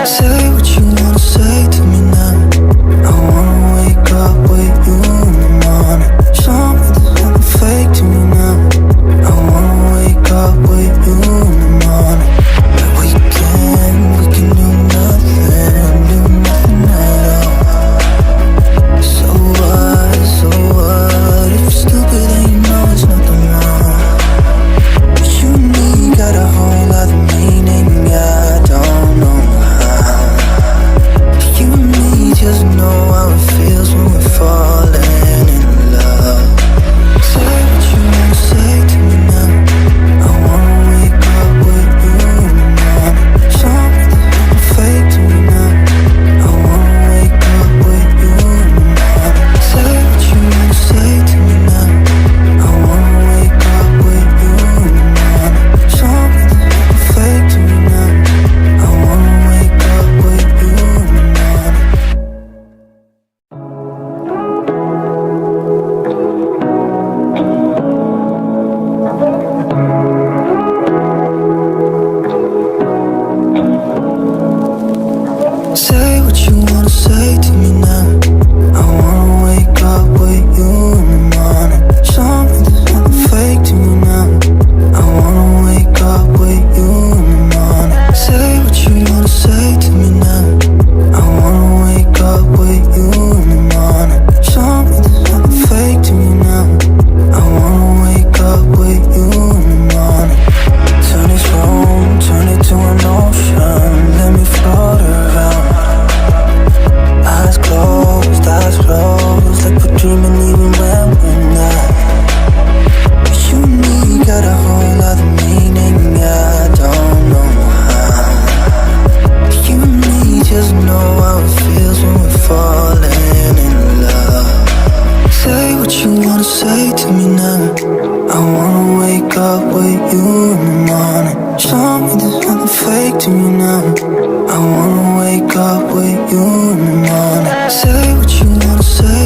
Say what you wanna say to me now. I wanna wake up with you in the morning. Show me there's nothing fake to me now. I wanna wake up with you in the morning. But we can do nothing at all. So what, if you're stupid then you know it's nothing wrong. But you and me got a whole other meaning, I don't know how. You and me just know how it feels when we're falling in love. Say what you wanna say to me now. I wanna wake up with you in the morning. Show me there's nothing fake to me now. I wanna wake up with you in the morning. Say what you wanna say to me now. I wanna wake up with you in the morning. Show me there's nothing fake to me now. I wanna wake up with you in the morning. Say what you wanna say to me now. I wanna wake up with you in the morning. Show me there's nothing fake to me now. I wanna wake up with you in the morning. Say what you wanna say to me now. I wanna wake up with you in the morning. Show me there's nothing fake to me now. I wanna wake up with you in the morning. Turn this room, turn it to an ocean. Let me float around. Eyes closed, like we're dreaming even when we're not. You and me got a whole other meaning, I don't know how. You and me just know how it feels when we're falling in love. Say what you wanna say to me now. I wanna wake up with you in the morning. Show me there's nothing fake to me now. I wanna wake up with you in the morning. Say what you wanna say